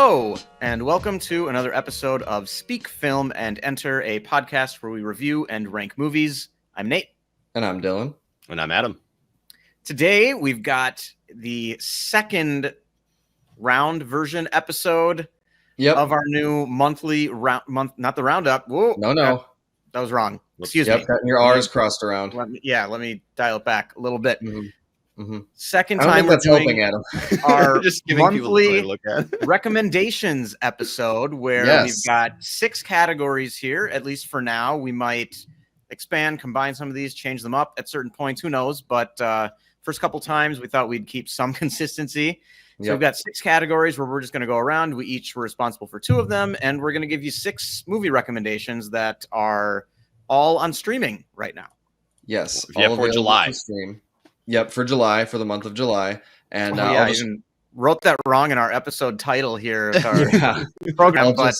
Hello, and welcome to another episode of Speak Film and Enter, a podcast where we review and rank movies. I'm Nate. And I'm Dylan. And I'm Adam. Today, we've got the second round version episode of our new monthly not the roundup. Whoa, No. That was wrong. Excuse me. Gotten your R's crossed around. Let me dial it back a little bit. Mm-hmm. Second I don't time think that's we're helping, doing Adam. our Just giving monthly people to look at. recommendations episode where we've got 6 categories here, at least for now. We might expand, combine some of these, change them up at certain points. Who knows? But first couple times, we thought we'd keep some consistency. So we've got 6 categories where we're just going to go around. We each were responsible for 2 of them, and we're going to give you 6 movie recommendations that are all on streaming right now. Yes. Yeah, for July. Stream. Yep, for July, for the month of July. And I even wrote that wrong in our episode title here of our program, but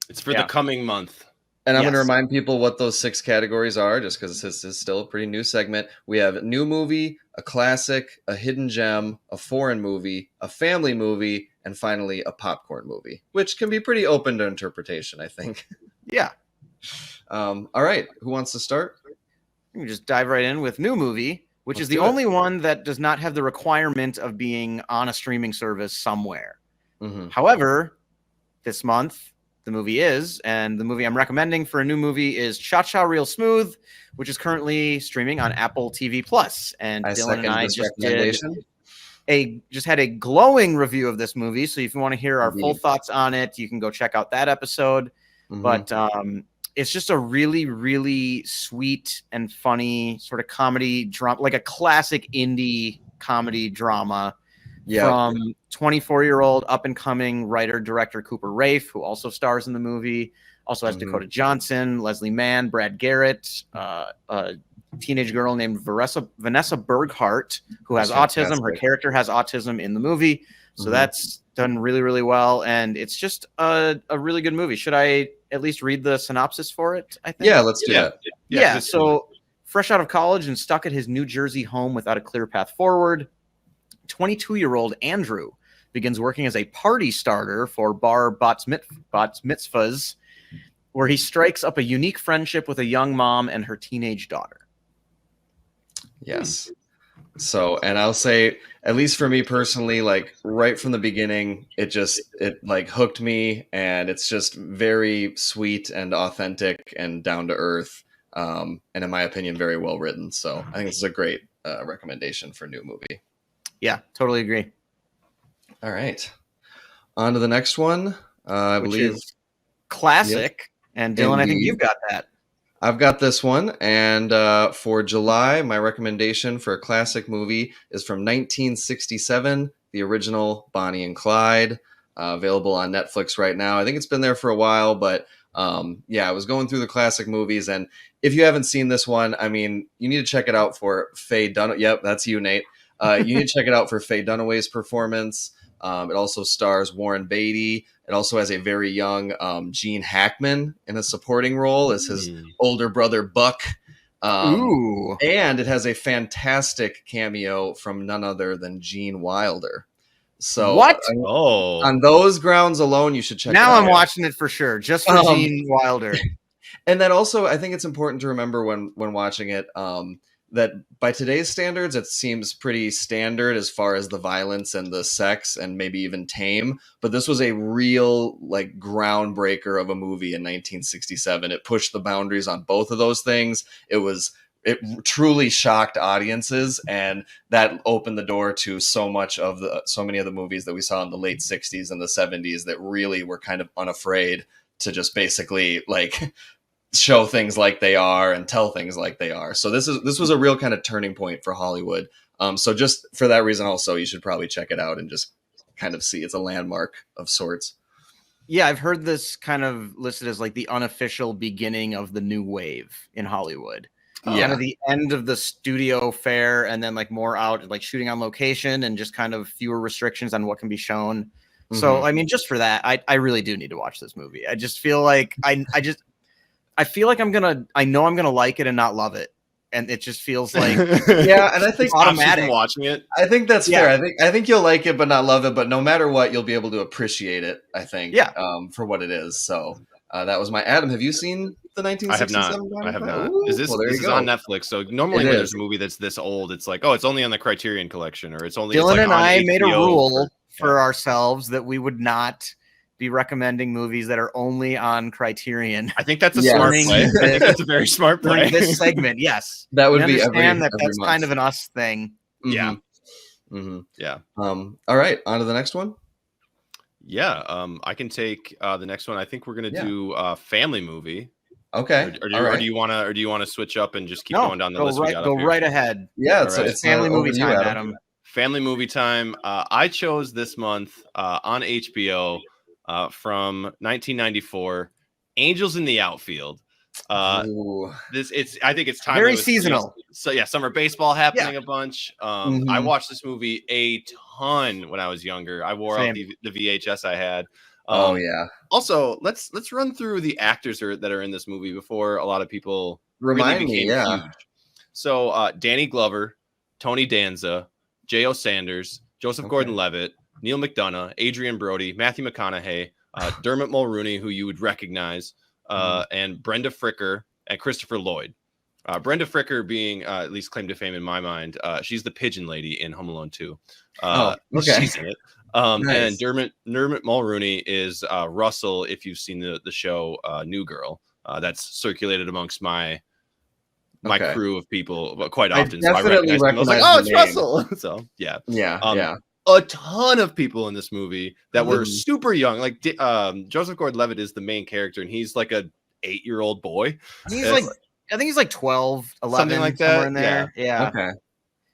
it's for the coming month. And I'm going to remind people what those 6 categories are, just because this is still a pretty new segment. We have new movie, a classic, a hidden gem, a foreign movie, a family movie, and finally a popcorn movie, which can be pretty open to interpretation, I think. Yeah. All right. Who wants to start? We can just dive right in with new movie, which is the only one that does not have the requirement of being on a streaming service somewhere. Mm-hmm. However, this month, the movie is, and the movie I'm recommending for a new movie is Cha-Cha Real Smooth, which is currently streaming on Apple TV+. And Dylan and I just had a glowing review of this movie. So if you want to hear our full thoughts on it, you can go check out that episode. Mm-hmm. But it's just a really, really sweet and funny sort of comedy drama, like a classic indie comedy drama from 24-year-old up-and-coming writer-director Cooper Raiff, who also stars in the movie. Also has Dakota Johnson, Leslie Mann, Brad Garrett, a teenage girl named Vanessa Berghart, who has autism. Her character has autism in the movie. So that's done really, really well. And it's just a really good movie. Should I at least read the synopsis for it, I think? Yeah, let's do that. Yeah, so fresh out of college and stuck at his New Jersey home without a clear path forward, 22-year-old Andrew begins working as a party starter for bar Bat Mitzvahs, where he strikes up a unique friendship with a young mom and her teenage daughter. Yes. So, and I'll say, at least for me personally, like right from the beginning, it like hooked me, and it's just very sweet and authentic and down to earth. And in my opinion, very well written. So I think this is a great recommendation for a new movie. Yeah, totally agree. All right. On to the next one. I believe is classic. Yep. And Dylan, indeed. I think you've got that. I've got this one, and for July, my recommendation for a classic movie is from 1967, the original Bonnie and Clyde, available on Netflix right now. I think it's been there for a while, but I was going through the classic movies, and if you haven't seen this one, I mean, you need to check it out for Faye Dunaway. Yep, that's you, Nate. You need to check it out for Faye Dunaway's performance. It also stars Warren Beatty. It also has a very young Gene Hackman in a supporting role as his older brother, Buck. And it has a fantastic cameo from none other than Gene Wilder. So what? On those grounds alone, you should check it out. Now I'm watching it for sure, just for Gene Wilder. And then also, I think it's important to remember when watching it that by today's standards, it seems pretty standard as far as the violence and the sex and maybe even tame. But this was a real like groundbreaker of a movie in 1967. It pushed the boundaries on both of those things. It truly shocked audiences, and that opened the door to so many of the movies that we saw in the late 60s and the 70s that really were kind of unafraid to just basically like show things like they are and tell things like they are. So this was a real kind of turning point for Hollywood. So just for that reason also, you should probably check it out and just kind of see it's a landmark of sorts. Yeah, I've heard this kind of listed as like the unofficial beginning of the new wave in Hollywood. Kind of the end of the studio fare, and then like more out like shooting on location and just kind of fewer restrictions on what can be shown. Mm-hmm. So, I mean, just for that, I really do need to watch this movie. I just feel like I feel like I know I'm gonna like it and not love it. and it just feels like Yeah, and I think automatic. From watching it. I think that's fair. I think you'll like it, but not love it. But no matter what, you'll be able to appreciate it. I think, for what it is. So that was my Adam. Have you seen the 1967? I have not. Ooh, This is on Netflix. So normally when there's a movie that's this old, it's like, oh, it's only on the Criterion Collection, or it's only. Dylan like and I made a rule for ourselves that we would not be recommending movies that are only on Criterion. I think that's a smart play. I think that's a very smart play. During this segment, yes. That would be every that's month. kind of an us thing. Mm-hmm. Yeah. Mm-hmm. Yeah. All right, on to the next one. Yeah. I can take the next one. I think we're gonna do a family movie. Okay. Or do you want to switch up and just keep going down the list? Go right ahead. Yeah. It's family movie time, Adam. Family movie time. I chose this month on HBO from 1994, Angels in the Outfield. I think it's time. Very seasonal. So yeah, summer baseball happening a bunch. I watched this movie a ton when I was younger. I wore out the VHS I had. Also, let's run through the actors that are in this movie before a lot of people remind me. Yeah. Huge. So Danny Glover, Tony Danza, J.O. Sanders, Joseph Gordon-Levitt, Neil McDonough, Adrian Brody, Matthew McConaughey, Dermot Mulroney, who you would recognize, and Brenda Fricker and Christopher Lloyd. Brenda Fricker being at least claim to fame in my mind. She's the pigeon lady in Home Alone 2. She's in it. And Dermot Mulroney is Russell, if you've seen the show New Girl. That's circulated amongst my crew of people quite often. So I recognize them. I was like, oh, it's Russell. So yeah. A ton of people in this movie that were super young. Like Joseph Gordon-Levitt is the main character, and he's like a 8-year-old boy. I think he's like 12, 11, something like that. In there. Yeah. Okay.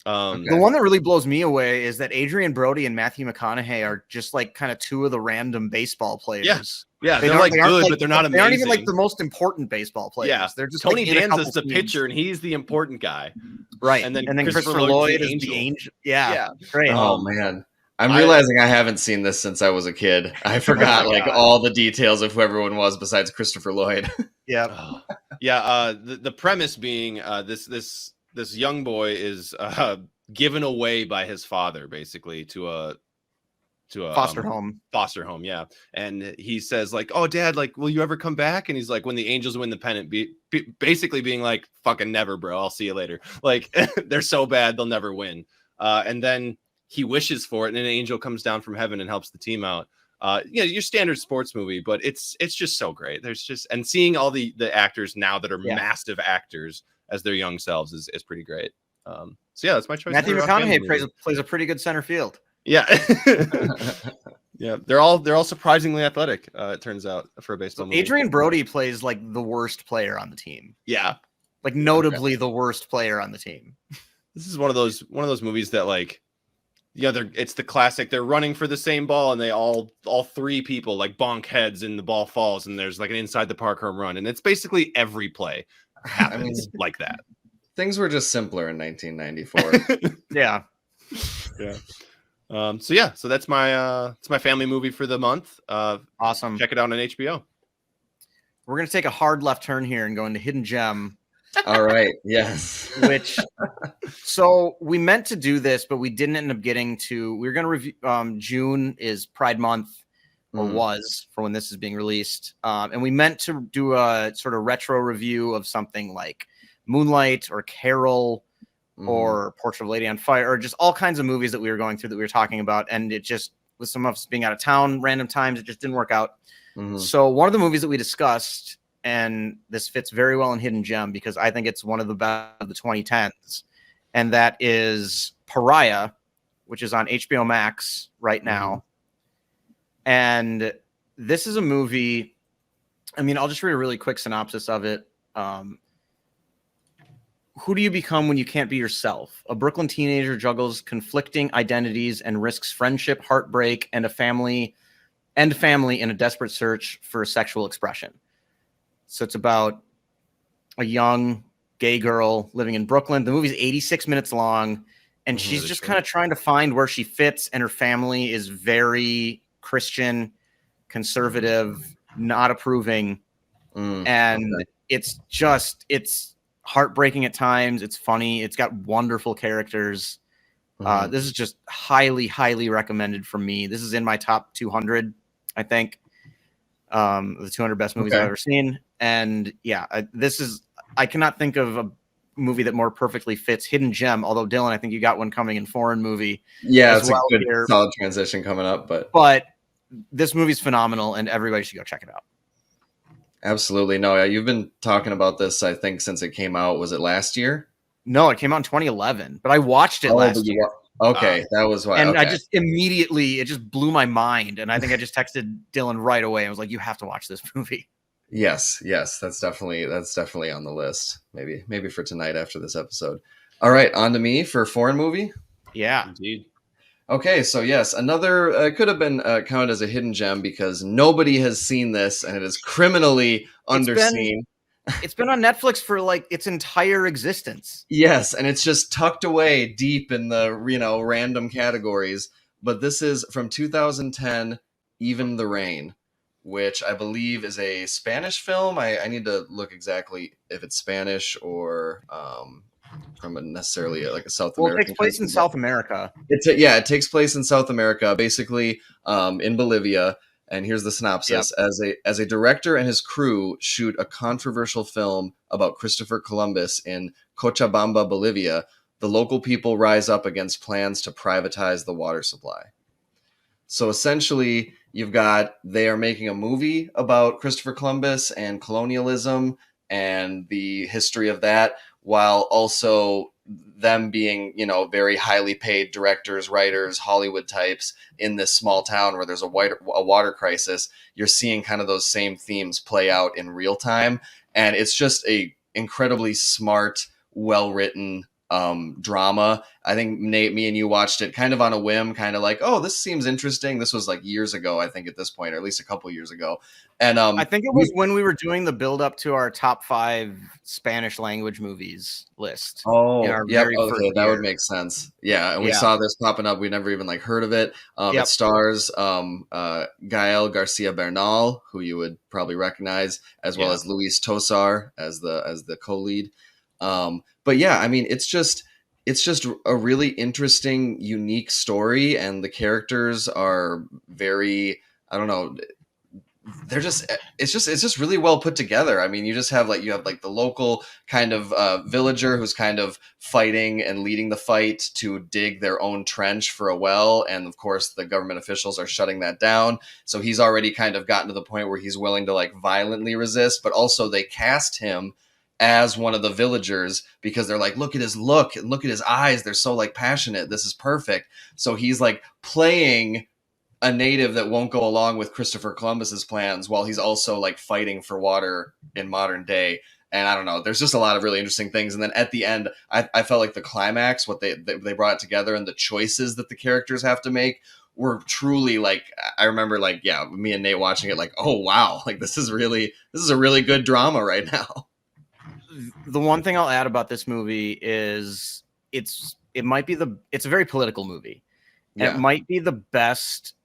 The one that really blows me away is that Adrian Brody and Matthew McConaughey are just like kind of two of the random baseball players. Yeah, they're like good, but they're not amazing. They aren't even like the most important baseball players. Yeah, they're just Tony Danza's the pitcher, and he's the important guy. Right, and then Christopher Lloyd is the angel. Yeah, great. Oh man, I'm realizing I haven't seen this since I was a kid. I forgot all the details of who everyone was besides Christopher Lloyd. Yeah, the premise being this young boy is given away by his father, basically to a foster home. Yeah. And he says like, oh dad, like, will you ever come back? And he's like, when the Angels win the pennant, basically being like, fucking never, bro. I'll see you later. Like they're so bad. They'll never win. And then he wishes for it. And an angel comes down from heaven and helps the team out. Your standard sports movie, but it's just so great. And seeing all the actors now that are massive actors as their young selves is pretty great. So that's my choice. Matthew McConaughey plays a pretty good center field. Yeah. Yeah, they're all surprisingly athletic, it turns out, for a baseball movie. Adrian Brody plays like the worst player on the team. Yeah. Like notably the worst player on the team. This is one of those movies that like it's the classic, they're running for the same ball and they all three people like bonk heads and the ball falls and there's like an inside the park home run, and it's basically every play happens like that. Things were just simpler in 1994. Yeah. So that's my family movie for the month. Awesome. Check it out on HBO. We're gonna take a hard left turn here and go into Hidden Gem. All right. Yes. So we meant to do this, but we didn't end up getting to. We were gonna review. June is Pride Month, or was, for when this is being released, and we meant to do a sort of retro review of something like Moonlight or Carol. Or Portrait of a Lady on Fire, or just all kinds of movies that we were going through that we were talking about. And it just, with some of us being out of town, random times, it just didn't work out. So one of the movies that we discussed, and this fits very well in Hidden Gem because I think it's one of the best of the 2010s, and that is Pariah, which is on HBO Max right now. And this is a movie, I mean, I'll just read a really quick synopsis of it. Who do you become when you can't be yourself? A Brooklyn teenager juggles conflicting identities and risks friendship, heartbreak, and family in a desperate search for sexual expression. So it's about a young gay girl living in Brooklyn. The movie's 86 minutes long, and she's just kind of trying to find where she fits, and her family is very Christian, conservative, not approving. It's heartbreaking at times. It's funny. It's got wonderful characters. This is just highly, highly recommended from me. This is in my top 200, I think. The 200 best movies I've ever seen. And yeah, I cannot think of a movie that more perfectly fits Hidden Gem. Although Dylan, I think you got one coming in foreign movie. Yeah, it's a good solid transition coming up. But this movie's phenomenal, and everybody should go check it out. Absolutely. No, you've been talking about this, I think, since it came out. Was it last year? No, it came out in 2011, but I watched it last year. Okay, that was why. And I just immediately, it just blew my mind. And I think I just texted Dylan right away. I was like, you have to watch this movie. Yes, that's definitely on the list. Maybe for tonight after this episode. All right, on to me for foreign movie. Yeah, indeed. Okay, so yes, another could have been counted as a hidden gem because nobody has seen this and it is criminally underseen. It's been on Netflix for like its entire existence. Yes, and it's just tucked away deep in the random categories. But this is from 2010, Even the Rain, which I believe is a Spanish film. I need to look exactly if it's Spanish or from necessarily like a South American. It takes place in South America. It takes place in South America, basically in Bolivia. And here's the synopsis. Yep. As a director and his crew shoot a controversial film about Christopher Columbus in Cochabamba, Bolivia, the local people rise up against plans to privatize the water supply. So essentially, they are making a movie about Christopher Columbus and colonialism and the history of that, while also them being, very highly paid directors, writers, Hollywood types in this small town where there's a water crisis. You're seeing kind of those same themes play out in real time. And it's just a incredibly smart, well-written drama. I think Nate, me and you watched it kind of on a whim, kind of like, oh, this seems interesting. This was like years ago, I think at this point, or at least a couple years ago. And I think it was when we were doing the build up to our top 5 Spanish language movies list. Oh, yeah, that would make sense. Yeah, and we saw this popping up. We never even heard of it. It stars Gael Garcia Bernal, who you would probably recognize, as well as Luis Tosar as the co-lead. But yeah, I mean, it's just a really interesting, unique story, and the characters are very, I don't know, it's just really well put together. I mean, you have the local kind of villager who's kind of fighting and leading the fight to dig their own trench for a well, and of course the government officials are shutting that down. So he's already kind of gotten to the point where he's willing to violently resist, but also they cast him as one of the villagers because they're like, look at his look and look at his eyes. They're so passionate. This is perfect. So he's playing a native that won't go along with Christopher Columbus's plans while he's also fighting for water in modern day. And I don't know, there's just a lot of really interesting things. And then at the end, I felt like the climax, what they brought it together, and the choices that the characters have to make were truly I remember me and Nate watching it oh wow, this is a really good drama right now. The one thing I'll add about this movie is it's a very political movie. And it might be the best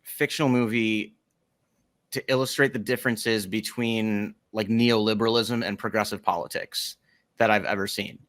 fictional movie to illustrate the differences between neoliberalism and progressive politics that I've ever seen.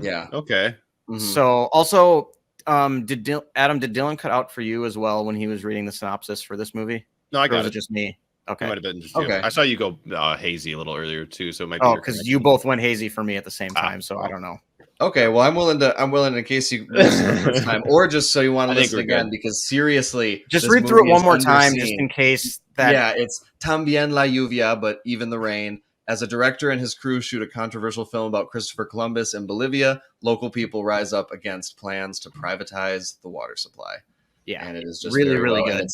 Yeah. Okay. Mm-hmm. So also, did Dylan cut out for you as well when he was reading the synopsis for this movie? No, I got it. Was it just me? Okay. It might have been just you. I saw you go hazy a little earlier too, so it might be. Oh, because you both went hazy for me at the same time, so I don't know. Okay, well, I'm willing in case you missed it the first time, or just so you want to listen again, because seriously, just read through it one more time, just in case. It's También la lluvia, but even the rain. As a director and his crew shoot a controversial film about Christopher Columbus in Bolivia, local people rise up against plans to privatize the water supply. Yeah, and it is just really good.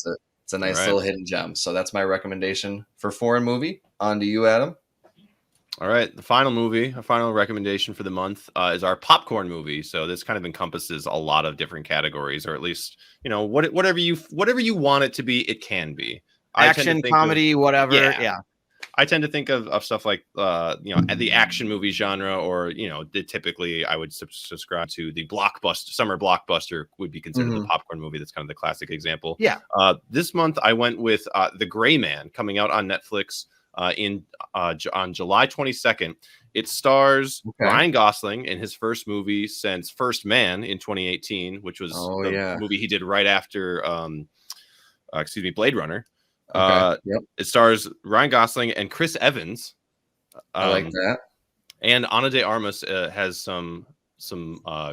It's a nice little hidden gem. So that's my recommendation for foreign movie. On to you, Adam. All right. The final recommendation for the month is our popcorn movie. So this kind of encompasses a lot of different categories, or at least, whatever you want it to be, it can be. Action, comedy, whatever. Yeah. I tend to think of stuff like, the action movie genre, or, typically I would subscribe to the summer blockbuster would be considered the popcorn movie. That's kind of the classic example. Yeah. This month I went with The Gray Man, coming out on Netflix. on July 22nd. It stars Okay. Ryan Gosling in his first movie since First Man in 2018, which was the movie he did right after Blade Runner. Okay. Yep. It stars Ryan Gosling and Chris Evans. I like that. And Ana de Armas has some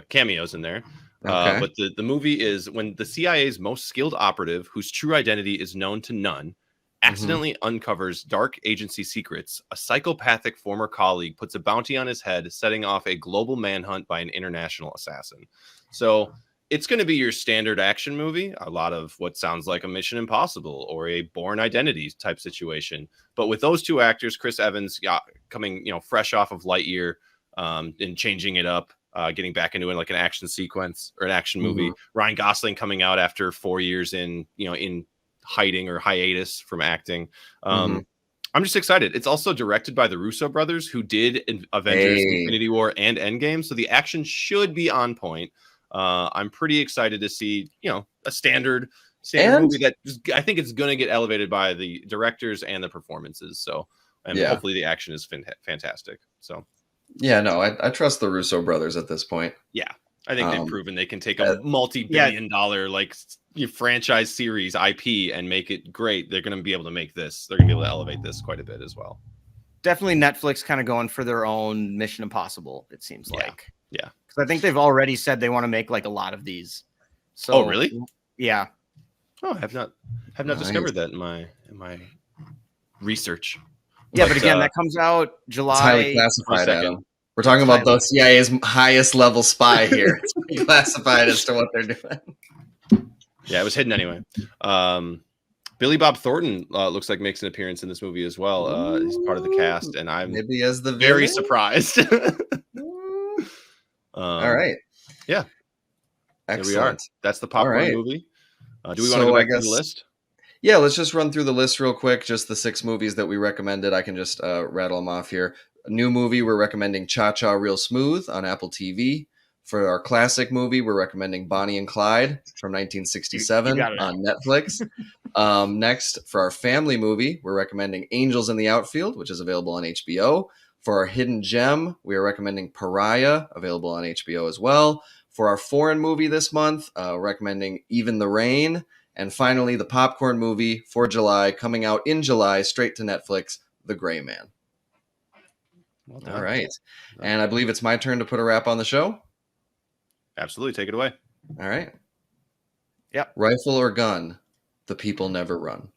cameos in there. Okay. But the movie is when the CIA's most skilled operative, whose true identity is known to none, accidentally uncovers dark agency secrets. A psychopathic former colleague puts a bounty on his head, setting off a global manhunt by an international assassin. So it's going to be your standard action movie, a lot of what sounds like a Mission Impossible or a Bourne Identity type situation. But with those two actors, Chris Evans coming, fresh off of Lightyear, and changing it up, getting back into it like an action sequence or an action movie. Ryan Gosling coming out after 4 years in hiding or hiatus from acting. I'm just excited. It's also directed by the Russo brothers, who did Avengers, Infinity War, and Endgame. So the action should be on point. I'm pretty excited to see, a standard movie that I think it's going to get elevated by the directors and the performances. So, hopefully the action is fantastic. So, yeah, no, I trust the Russo brothers at this point. Yeah, I think they've proven they can take a multi-billion-dollar franchise series IP and make it great. They're going to be able to make this. They're going to be able to elevate this quite a bit as well. Definitely Netflix kind of going for their own Mission Impossible, it seems like. Yeah. Because I think they've already said they want to make like a lot of these. So, really? Yeah. Oh, I have not discovered that in my research. Yeah, but again, that comes out July. It's highly classified, Adam. We're talking about the CIA's highest level spy here. It's pretty classified as to what they're doing. Yeah, it was hidden anyway. Billy Bob Thornton looks like makes an appearance in this movie as well. He's part of the cast, and I'm maybe as the very surprised. All right. Yeah. Excellent. Here we are. That's the popcorn movie. Do we want to go back to the list? Yeah, let's just run through the list real quick. Just the 6 movies that we recommended. I can just rattle them off here. A new movie, we're recommending Cha-Cha Real Smooth on Apple TV. For our classic movie, we're recommending Bonnie and Clyde from 1967 on Netflix. Next, for our family movie, we're recommending Angels in the Outfield, which is available on HBO. For our hidden gem, we are recommending Pariah, available on HBO as well. For our foreign movie this month, recommending Even the Rain. And finally, the popcorn movie for July, coming out in July, straight to Netflix, The Gray Man. Well done. All right. And I believe it's my turn to put a wrap on the show. Absolutely. Take it away. All right. Yep. Rifle or gun, the people never run.